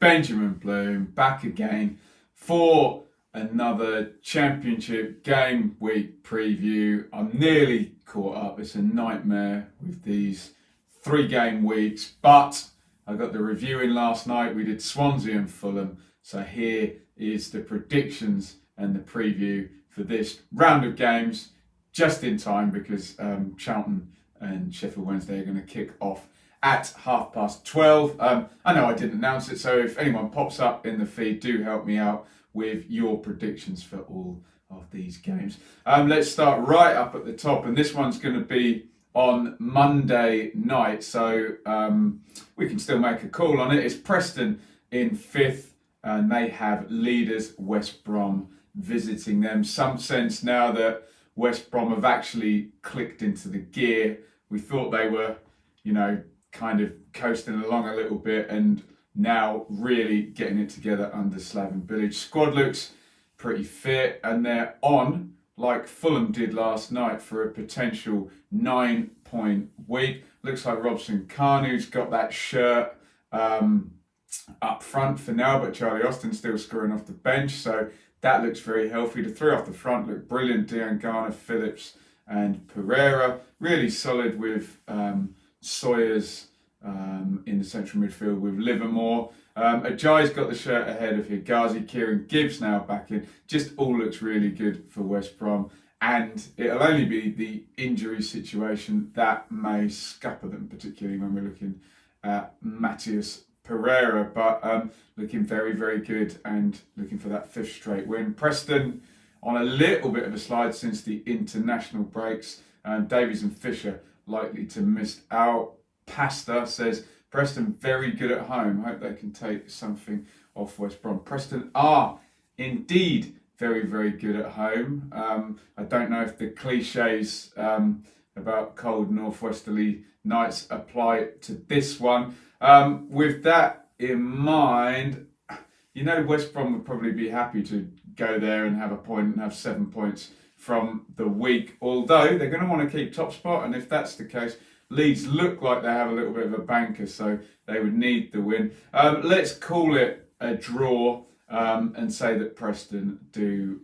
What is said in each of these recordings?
Benjamin Bloom back again for another Championship game week preview. I'm nearly caught up. It's a nightmare with these 3-game weeks, but I got the review in last night. We did Swansea and Fulham, so here is the predictions and the preview for this round of games just in time because Charlton and Sheffield Wednesday are going to kick off at 12:30. I know I didn't announce it, so if anyone pops up in the feed, do help me out with your predictions for all of these games. Let's start right up at the top, and this one's going to be on Monday night, so we can still make a call on it. It's Preston in 5th, and they have leaders West Brom visiting them. Some sense now that West Brom have actually clicked into the gear. We thought they were, kind of coasting along a little bit, and now really getting it together under Slaven Bilic. Squad looks pretty fit, and they're on, like Fulham did last night, for a potential 9-point week. Looks like Robson Kanu's got that shirt up front for now, but Charlie Austin's still scoring off the bench, so that looks very healthy. The 3 off the front look brilliant. Diangana, Phillips and Pereira. Really solid with Sawyers in the central midfield with Livermore. Ajayi's got the shirt ahead of Higazi. Kieran Gibbs now back in. Just all looks really good for West Brom. And it'll only be the injury situation that may scupper them, particularly when we're looking at Matthias Pereira. But looking very, very good and looking for that 5th straight win. Preston on a little bit of a slide since the international breaks. Davies and Fisher likely to miss out. Pasta says Preston very good at home. Hope they can take something off West Brom. Preston are indeed very, very good at home. I don't know if the cliches about cold northwesterly nights apply to this one. With that in mind, West Brom would probably be happy to go there and have a point and have 7 points from the week, although they're going to want to keep top spot, and if that's the case, Leeds look like they have a little bit of a banker, so they would need the win. Let's call it a draw and say that Preston do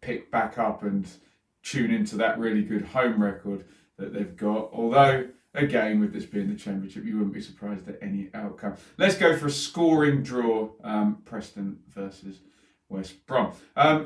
pick back up and tune into that really good home record that they've got, although again, with this being the Championship, you wouldn't be surprised at any outcome. Let's go for a scoring draw, Preston versus West Brom.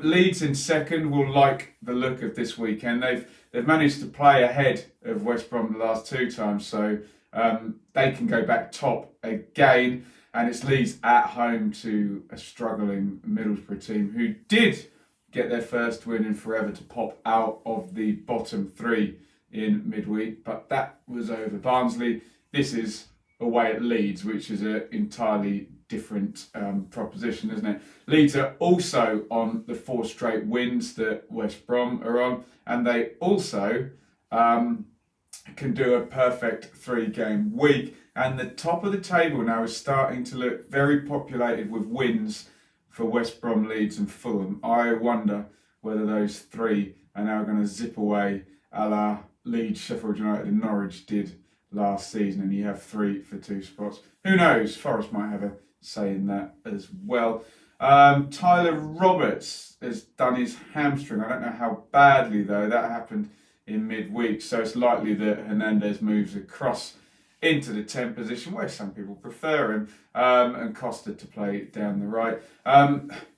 Leeds in 2nd will like the look of this weekend. They've managed to play ahead of West Brom the last 2 times, so they can go back top again. And it's Leeds at home to a struggling Middlesbrough team who did get their first win in forever to pop out of the bottom 3 in midweek, but that was over Barnsley. This is away at Leeds, which is an entirely different proposition, isn't it? Leeds are also on the 4 straight wins that West Brom are on, and they also can do a perfect 3-game week. And the top of the table now is starting to look very populated with wins for West Brom, Leeds and Fulham. I wonder whether those 3 are now going to zip away a la Leeds, Sheffield United and Norwich did last season, and you have 3 for 2 spots. Who knows? Forest might have a say in that as well. Tyler Roberts has done his hamstring. I don't know how badly though. That happened in midweek, so it's likely that Hernandez moves across into the 10 position where some people prefer him, and Costa to play down the right.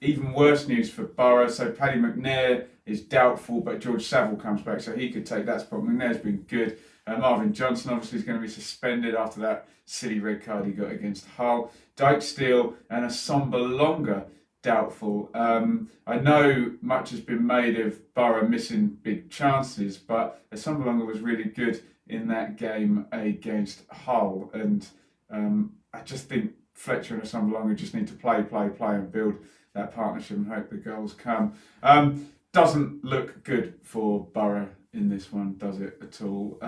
Even worse news for Borough. So Paddy McNair is doubtful, but George Saville comes back, so he could take that spot. McNair's been good. Marvin Johnson obviously is going to be suspended after that silly red card he got against Hull. Dyke Steele and Assombalonga doubtful. I know much has been made of Borough missing big chances, but Assombalonga was really good in that game against Hull, and I just think Fletcher and Assombalonga just need to play and build that partnership and hope the goals come. Doesn't look good for Borough in this one, does it at all?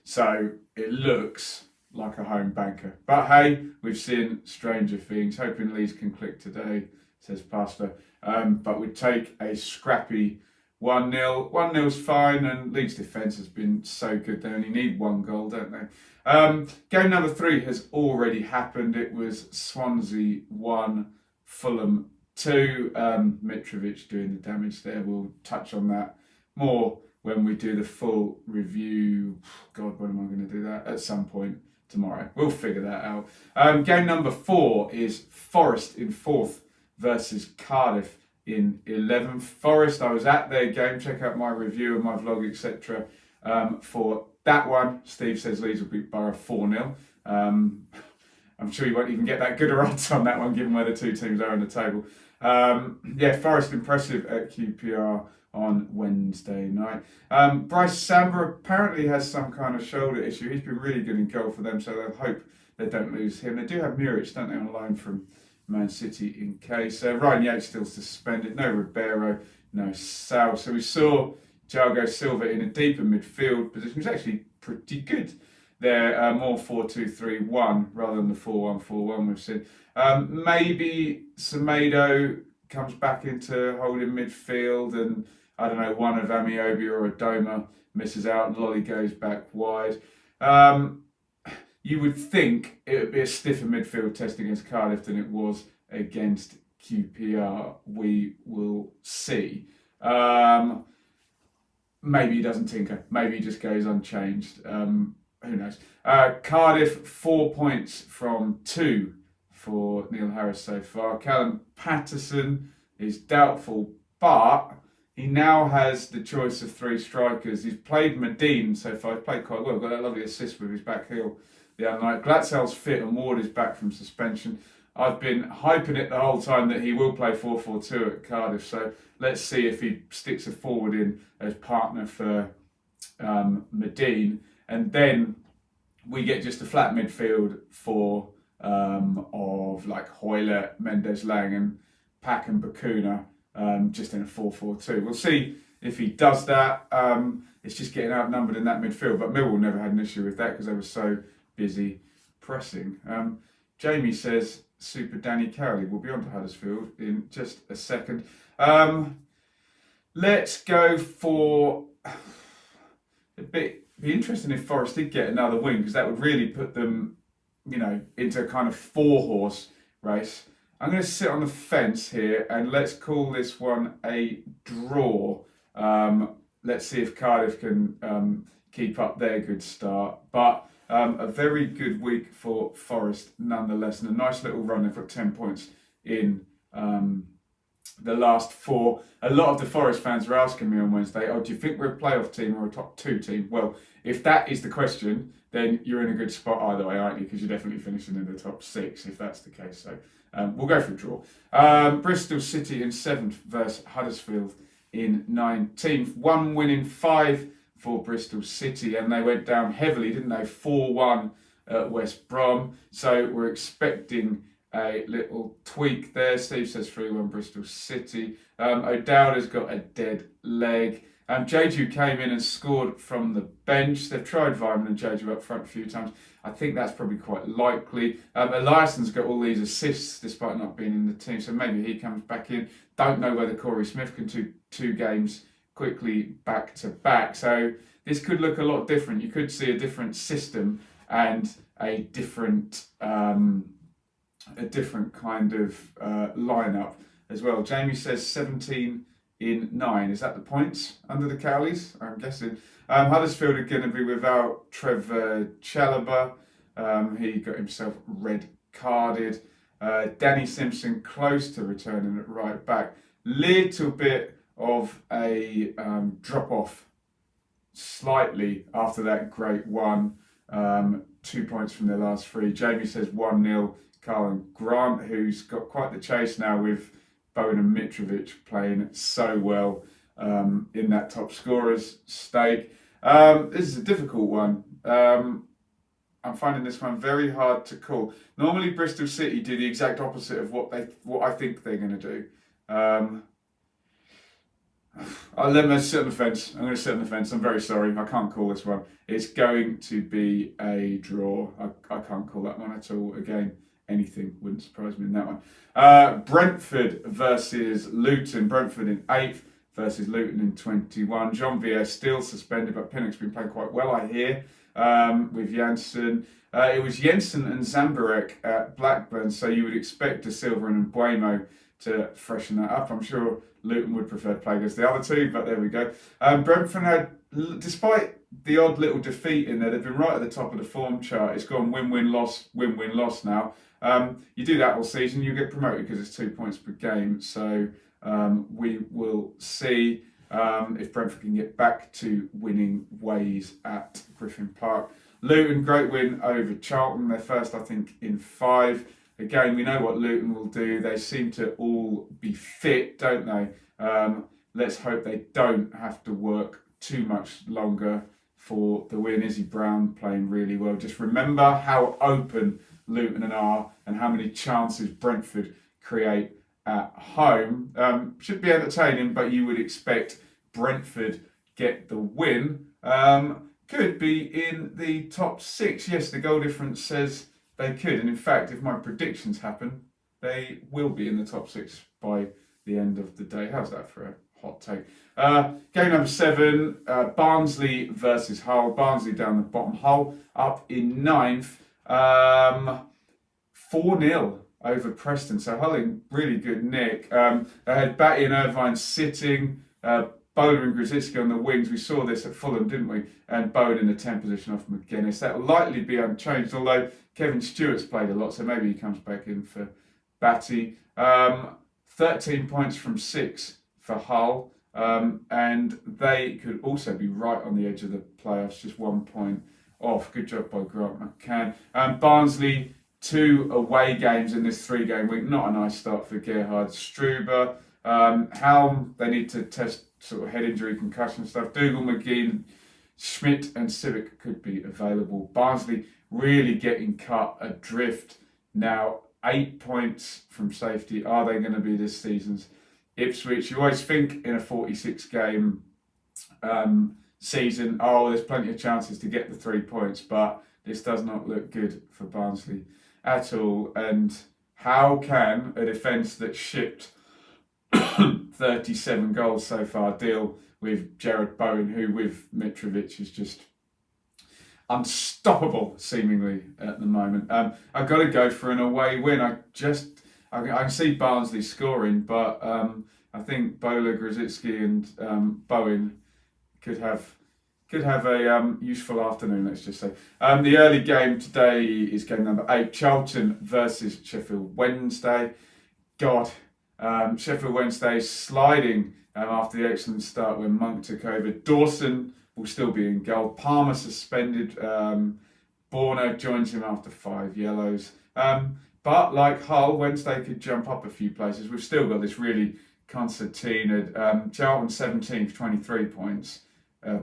So it looks like a home banker. But hey, we've seen stranger things. Hoping Leeds can click today, says Pastor. But we'd take a scrappy 1-0. 1-0's fine, and Leeds' defence has been so good. They only need one goal, don't they? Game number 3 has already happened. It was Swansea 1, Fulham 2. Mitrovic doing the damage there. We'll touch on that more when we do the full review. God, when am I going to do that? At some point tomorrow. We'll figure that out. Game number 4 is Forest in 4th versus Cardiff in 11th. Forest, I was at their game. Check out my review and my vlog, etc. For that one. Steve says Leeds will beat Borough 4-0. I'm sure you won't even get that good a odds on that one, given where the two teams are in the table. Forest impressive at QPR on Wednesday night. Bryce Samba apparently has some kind of shoulder issue. He's been really good in goal for them, so they'll hope they don't lose him. They do have Muric, don't they, on loan from Man City in case. Ryan Yates still suspended. No Ribeiro, no Sal. So we saw Thiago Silva in a deeper midfield position. It was actually pretty good there. More 4-2-3-1 rather than the 4-1-4-1 we've seen. Maybe Semedo comes back into holding midfield, and I don't know, one of Amiobi or Adoma misses out and Lolly goes back wide. You would think it would be a stiffer midfield test against Cardiff than it was against QPR. We will see. Maybe he doesn't tinker. Maybe he just goes unchanged. Who knows? Cardiff, 4 points from 2 for Neil Harris so far. Callum Patterson is doubtful, but he now has the choice of 3 strikers. He's played Medine so far. He's played quite well. Got that lovely assist with his back heel the other night. Glatzel's fit and Ward is back from suspension. I've been hyping it the whole time that he will play 4-4-2 at Cardiff. So let's see if he sticks a forward in as partner for Medine. And then we get just a flat midfield for of like Hoyle, Mendes Lang and Pack and Bakuna, just in a 4-4-2. We'll see if he does that. It's just getting outnumbered in that midfield, but Millwall never had an issue with that because they were so busy pressing. Jamie says Super Danny Cowley. We'll be on to Huddersfield in just a second. Let's go for a bit. Be interesting if Forest did get another win, because that would really put them, into a kind of 4-horse race. I'm going to sit on the fence here and let's call this one a draw. Let's see if Cardiff can keep up their good start. But a very good week for Forest nonetheless, and a nice little run. They've got 10 points in the last 4. A lot of the Forest fans were asking me on Wednesday, do you think we're a playoff team or a top 2 team? Well, if that is the question, then you're in a good spot either way, aren't you? Because you're definitely finishing in the top 6 if that's the case. So we'll go for a draw. Bristol City in 7th versus Huddersfield in 19th. 1 win in 5 for Bristol City, and they went down heavily, didn't they? 4-1 at West Brom. So we're expecting a little tweak there. Steve says 3-1 Bristol City. O'Dowd has got a dead leg. Jeju came in and scored from the bench. They've tried Vyman and Jeju up front a few times. I think that's probably quite likely. Eliasson's got all these assists despite not being in the team, so maybe he comes back in. Don't know whether Corey Smith can do 2 games quickly back to back. So this could look a lot different. You could see a different system and a different kind of lineup as well. Jamie says 17 in 9. Is that the points under the Cowleys? I'm guessing. Huddersfield are going to be without Trevor Chalobah. He got himself red carded. Danny Simpson close to returning at right back. Little bit of a drop off slightly after that great one. 2 points from their last 3. Jamie says 1-0. Carl Grant, who's got quite the chase now with Bowen and Mitrovic playing so well in that top scorers stake. This is a difficult one. I'm finding this one very hard to call. Normally Bristol City do the exact opposite of what I think they're going to do. I'll let me sit on the fence. I'm going to sit on the fence. I'm very sorry. I can't call this one. It's going to be a draw. I can't call that one at all. Again, anything wouldn't surprise me in that one. Brentford versus Luton. Brentford in 8th versus Luton in 21. Jean-Pierre still suspended, but Pinnock's been playing quite well, I hear, with Janssen. It was Jensen and Zambarek at Blackburn, so you would expect De Silva and Mbuemo to freshen that up. I'm sure Luton would prefer to play against the other two, but there we go. Brentford had, despite the odd little defeat in there, they've been right at the top of the form chart. It's gone win-win-loss now. You do that all season, you get promoted because it's 2 points per game. So we will see if Brentford can get back to winning ways at Griffin Park. Luton, great win over Charlton. Their first, I think, in 5. Again, we know what Luton will do. They seem to all be fit, don't they? Let's hope they don't have to work too much longer for the win. Izzy Brown playing really well. Just remember how open Luton are and how many chances Brentford create at home. Should be entertaining, but you would expect Brentford get the win. Could be in the top 6. Yes, the goal difference says they could. And in fact, if my predictions happen, they will be in the top 6 by the end of the day. How's that for a hot take? Game number 7, Barnsley versus Hull. Barnsley down the bottom, Hull up in 9th. 4-0 over Preston. So Hull in really good nick. They had Batty and Irvine sitting. Bowler and Grzycki on the wings. We saw this at Fulham, didn't we? And Bowen in the 10 position off McGuinness. That will likely be unchanged, although Kevin Stewart's played a lot, so maybe he comes back in for Batty. 13 points from 6 for Hull, and they could also be right on the edge of the playoffs, just 1 point off. Good job by Grant McCann. Barnsley, 2 away games in this 3-game week. Not a nice start for Gerhard Struber. Helm, they need to test sort of head injury, concussion stuff. Dougal, McGinn, Schmidt and Civic could be available. Barnsley really getting cut adrift now. 8 points from safety. Are they going to be this season's Ipswich? You always think in a 46-game season, there's plenty of chances to get the 3 points, but this does not look good for Barnsley at all. And how can a defence that shipped 37 goals so far deal with Jared Bowen, who with Mitrovic is just unstoppable seemingly at the moment? I've got to go for an away win. I can see Barnsley scoring, but I think Bowler, Grzycki and Bowen could have a useful afternoon, let's just say. The early game today is game number 8, Charlton versus Sheffield Wednesday. God, Sheffield Wednesday sliding after the excellent start when Monk took over. Dawson will still be in goal. Palmer suspended. Borna joins him after 5 yellows. But like Hull, Wednesday could jump up a few places. We've still got this really concertina. Charlton 17th, 23 points.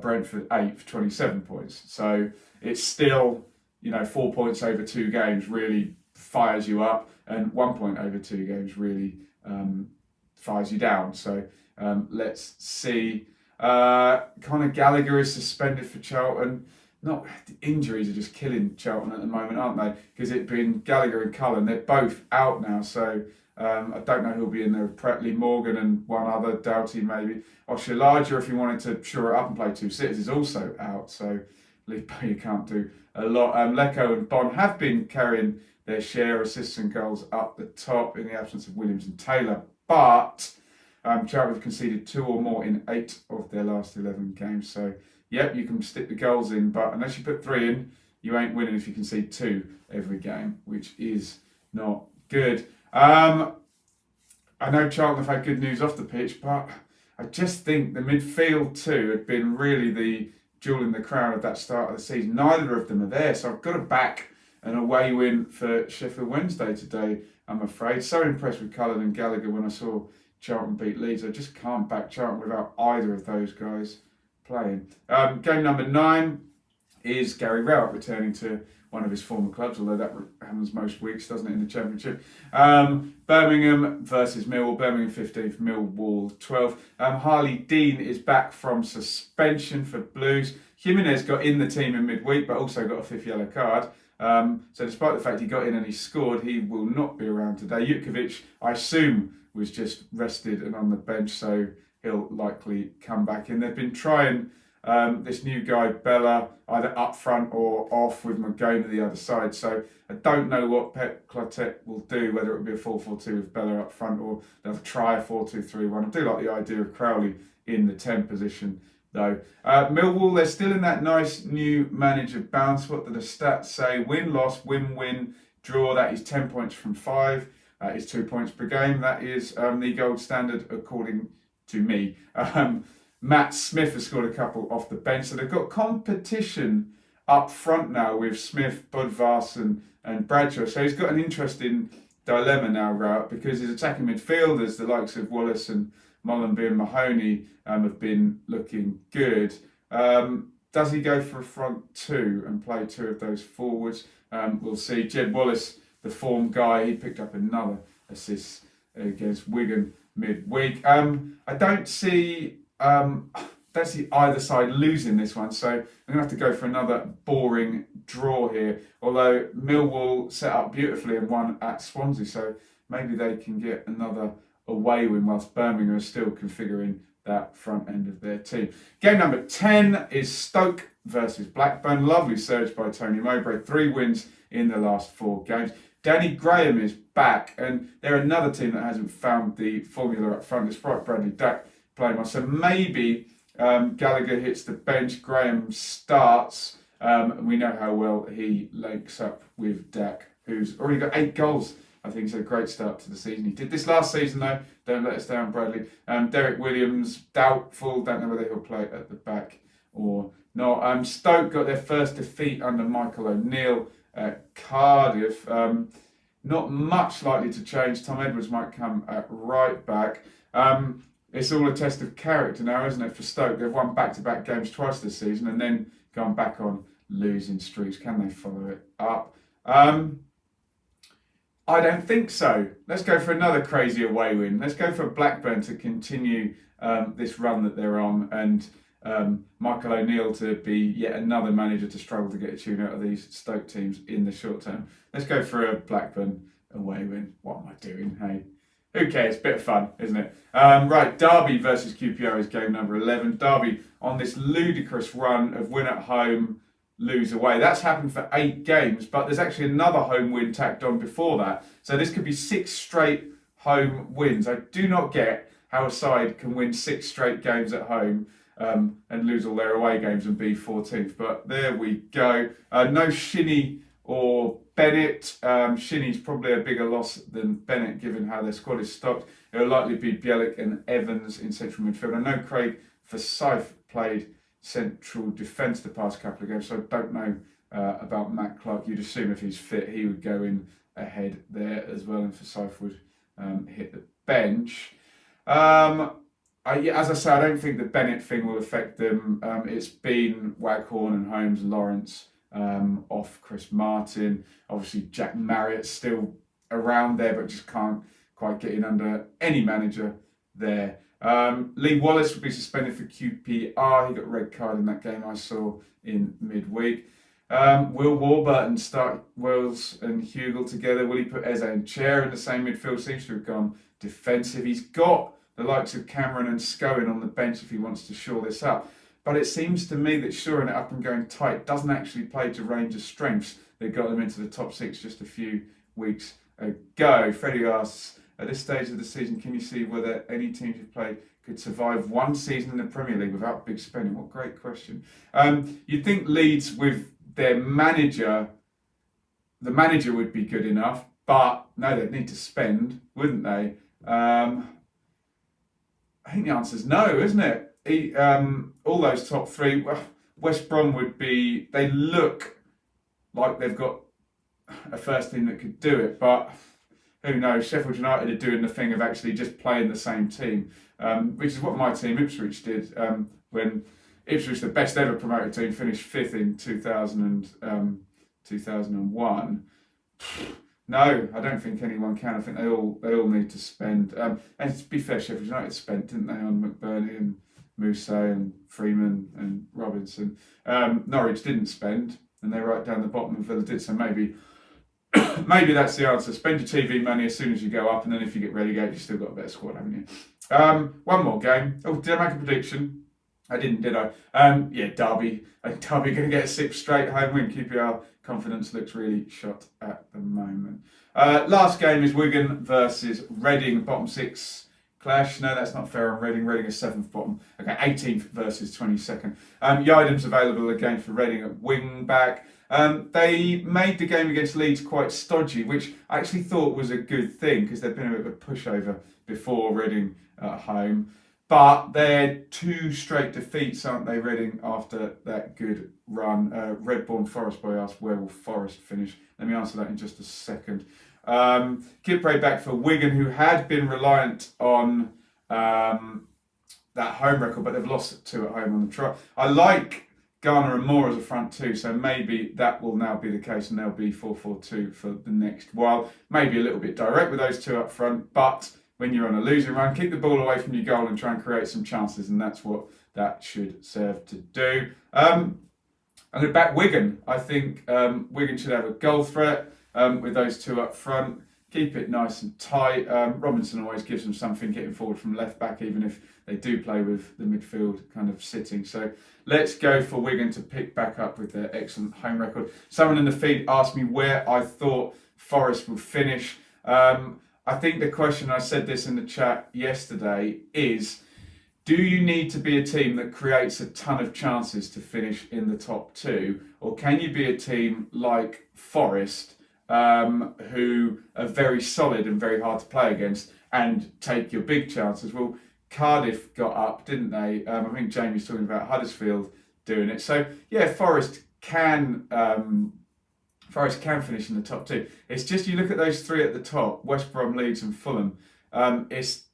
Brentford 8th, 27 points. So it's still, 4 points over 2 games really fires you up, and 1 point over 2 games really fires you down. So let's see. Conor Gallagher is suspended for Charlton. The injuries are just killing Charlton at the moment, aren't they? Because it's been Gallagher and Cullen. They're both out now. So I don't know who'll be in there. Pretley, Morgan and one other, Doughty maybe. Oshalaja, if you wanted to shore it up and play 2 sitters, is also out. So Lee you can't do a lot. Lecco and Bond have been carrying their share, assists and goals up the top in the absence of Williams and Taylor. But Charlton have conceded 2 or more in 8 of their last 11 games. So, yep, you can stick the goals in, but unless you put 3 in, you ain't winning if you concede 2 every game, which is not good. I know Charlton have had good news off the pitch, but I just think the midfield too had been really the jewel in the crown of that start of the season. Neither of them are there, so I've got to back an away win for Sheffield Wednesday today, I'm afraid. So impressed with Cullen and Gallagher when I saw Charlton beat Leeds. I just can't back Charlton without either of those guys playing. Game number 9 is Gary Rowett returning to one of his former clubs, although that happens most weeks, doesn't it, in the Championship. Birmingham versus Millwall. Birmingham 15th, Millwall 12th. Harley Dean is back from suspension for Blues. Jimenez got in the team in midweek, but also got a 5th yellow card. So despite the fact he got in and he scored, he will not be around today. Jutkovic, I assume, was just rested and on the bench, so he'll likely come back in. They've been trying this new guy, Bella, either up front or off with Magona the other side. So I don't know what Pep Clotet will do, whether it will be a 4-4-2 with Bella up front or they'll try a 4-2-3-1. I do like the idea of Crowley in the 10 position though. Millwall, they're still in that nice new manager bounce. What do the stats say? Win, loss, win, draw. That is 10 points from 5. That is 2 points per game. That is the gold standard according to me. Matt Smith has scored a couple off the bench. So they've got competition up front now with Smith, Budvarsson and Bradshaw. So he's got an interesting dilemma now, Rout, because his attacking midfielders, the likes of Wallace and Mollenby and Mahoney, have been looking good. Does he go for a front two and play 2 of those forwards? We'll see. Jed Wallace, the form guy, he picked up another assist against Wigan midweek. I don't see either side losing this one, so I'm going to have to go for another boring draw here. Although Millwall set up beautifully and won at Swansea, so maybe they can get another away win whilst Birmingham are still configuring that front end of their team. Game number 10 is Stoke versus Blackburn. Lovely surge by Tony Mowbray. 3 wins in the last 4 games. Danny Graham is back, and they're another team that hasn't found the formula up front. Despite Bradley Dack playing well, so maybe Gallagher hits the bench, Graham starts. We know how well he links up with Dack, who's already got 8 goals. I think it's a great start to the season. He did this last season though. Don't let us down, Bradley. Derek Williams, doubtful. Don't know whether he'll play at the back or not. Stoke got their first defeat under Michael O'Neill at Cardiff. Not much likely to change. Tom Edwards might come at right back. It's all a test of character now, isn't it, for Stoke? They've won back-to-back games twice this season and then gone back on losing streaks. Can they follow it up? I don't think so. Let's go for another crazy away win. Let's go for Blackburn to continue this run that they're on, and Michael O'Neill to be yet another manager to struggle to get a tune out of these Stoke teams in the short term. Let's go for a Blackburn away win. What am I doing? Hey, who cares? Bit of fun, isn't it? Right, Derby versus QPR is game number 11. Derby on this ludicrous run of win at home, lose away. That's happened for 8 games, but there's actually another home win tacked on before that. So this could be 6 straight home wins. I do not get how a side can win 6 straight games at home and lose all their away games and be 14th. But there we go. No Shinnie or Bennett. Shinnie's probably a bigger loss than Bennett, given how their squad is stocked. It will likely be Bielik and Evans in central midfield. I know Craig Forsyth played central defence the past couple of games, so I don't know about Matt Clark. You'd assume if he's fit, he would go in ahead there as well, and Forsyth would hit the bench. As I say, I don't think the Bennett thing will affect them. It's been Waghorn and Holmes, Lawrence off, Chris Martin. Obviously, Jack Marriott's still around there, but just can't quite get in under any manager there. Lee Wallace would be suspended for QPR. He got a red card in that game I saw in midweek. Will Warburton start Wells and Hugel together? Will he put Eze and Chair in the same midfield? Seems to have gone defensive. He's got the likes of Cameron and Scowen on the bench if he wants to shore this up. But it seems to me that shoring it up and going tight doesn't actually play to Rangers' strengths. They got them into the top 6 just a few weeks ago. Freddie asks, at this stage of the season, can you see whether any teams you've played could survive 1 season in the Premier League without big spending? What a great question. You'd think Leeds with their manager, the manager would be good enough, but no, they'd need to spend, wouldn't they? I think the answer's no, isn't it? All those top 3, West Brom would be, they look like they've got a first team that could do it, but who knows? Sheffield United are doing the thing of actually just playing the same team, which is what my team Ipswich did when Ipswich, the best ever promoted team, finished 5th in 2001. No, I don't think anyone can. I think they all need to spend. And to be fair, Sheffield United spent, didn't they, on McBurney and Mousset and Freeman and Robinson. Norwich didn't spend, and they're right down the bottom, and Villa did. So maybe maybe that's the answer. Spend your TV money as soon as you go up, and then if you get relegated, you've still got a better squad, haven't you? One more game. Oh, did I make a prediction? I didn't, did I? Yeah, Derby. I think Derby going to get a 6 straight home win. QPR confidence looks really shot at the moment. Last game is Wigan versus Reading, bottom 6 clash. No, that's not fair on Reading. Reading is 7th bottom. Okay, 18th versus 22nd. Yidam's available again for Reading at wing back. They made the game against Leeds quite stodgy, which I actually thought was a good thing because they've been a bit of a pushover before Reading at home. But they're 2 straight defeats, aren't they, Reading, after that good run? Redbourne Forest boy asked, where will Forest finish? Let me answer that in just a second. Kipre back for Wigan, who had been reliant on that home record, but they've lost 2 at home on the trot. I like Garner and Moore as a front 2, so maybe that will now be the case and they'll be 4-4-2 for the next while. Maybe a little bit direct with those 2 up front, but when you're on a losing run, keep the ball away from your goal and try and create some chances, and that's what that should serve to do. I'm going to back Wigan. I think Wigan should have a goal threat with those 2 up front. Keep it nice and tight. Robinson always gives them something getting forward from left back, even if they do play with the midfield kind of sitting. So let's go for Wigan to pick back up with their excellent home record. Someone in the feed asked me where I thought Forest would finish. I think the question, I said this in the chat yesterday, is do you need to be a team that creates a ton of chances to finish in the top 2? Or can you be a team like Forest, who are very solid and very hard to play against and take your big chances? Well, Cardiff got up, didn't they? I think Jamie's talking about Huddersfield doing it. So, yeah, Forest can finish in the top 2. It's just you look at those 3 at the top, West Brom, Leeds and Fulham, it's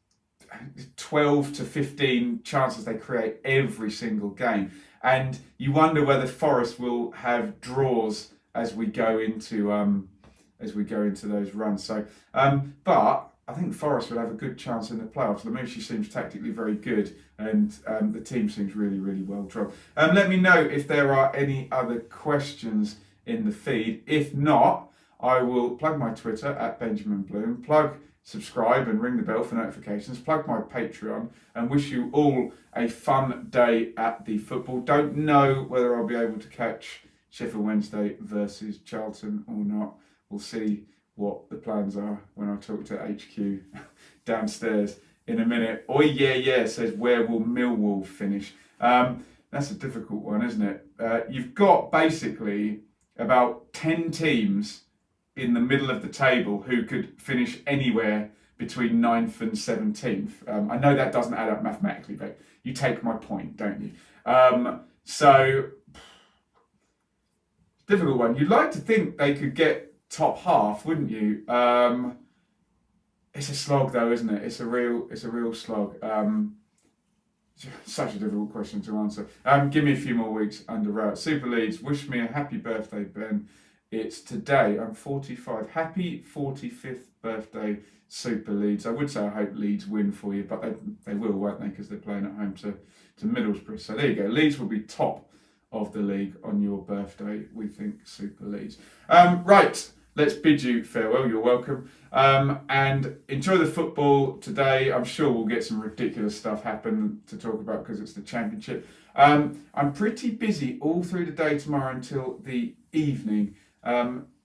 12 to 15 chances they create every single game. And you wonder whether Forest will have draws as we go into those runs. So, but I think Forest will have a good chance in the playoffs. Lamouchi seems tactically very good, and the team seems really, really well drilled. Let me know if there are any other questions in the feed. If not, I will plug my Twitter at Benjamin Bloom, plug subscribe and ring the bell for notifications, plug my Patreon, and wish you all a fun day at the football. Don't know whether I'll be able to catch Sheffield Wednesday versus Charlton or not. We'll see what the plans are when I talk to HQ downstairs in a minute. Oi, yeah, says, where will Millwall finish? That's a difficult one, isn't it? You've got basically about 10 teams in the middle of the table who could finish anywhere between 9th and 17th. I know that doesn't add up mathematically, but you take my point, don't you? So, difficult one. You'd like to think they could get top half, wouldn't you? It's a slog though, isn't it? It's a real slog. Such a difficult question to answer. Give me a few more weeks under route. Super Leeds, wish me a happy birthday, Ben. It's today. I'm 45. Happy 45th birthday, Super Leeds. I would say I hope Leeds win for you, but they will, won't they? Because they're playing at home to Middlesbrough. So there you go. Leeds will be top of the league on your birthday, we think, Super Leeds. Right. Let's bid you farewell. You're welcome. And enjoy the football today. I'm sure we'll get some ridiculous stuff happen to talk about because it's the Championship. I'm pretty busy all through the day tomorrow until the evening.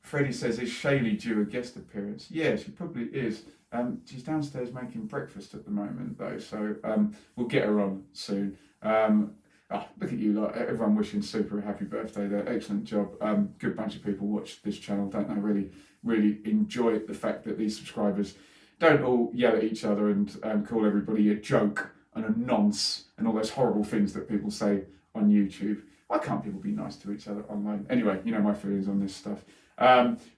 Freddie says, is Shaylee due a guest appearance? Yeah, she probably is. She's downstairs making breakfast at the moment, though, so we'll get her on soon. Look at you, like everyone wishing Super a happy birthday there. Excellent job. Good bunch of people watch this channel, don't they? Really enjoy the fact that these subscribers don't all yell at each other and call everybody a joke and a nonce and all those horrible things that people say on YouTube. Why can't people be nice to each other online? Anyway, you know my feelings on this stuff.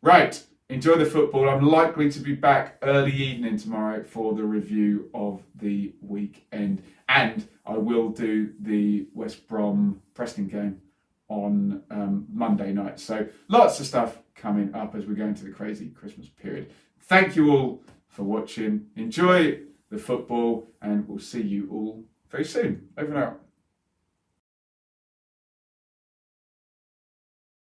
Right, enjoy the football. I'm likely to be back early evening tomorrow for the review of the weekend. And I will do the West Brom Preston game on Monday night. So lots of stuff coming up as we go into the crazy Christmas period. Thank you all for watching. Enjoy the football and we'll see you all very soon. Over and out.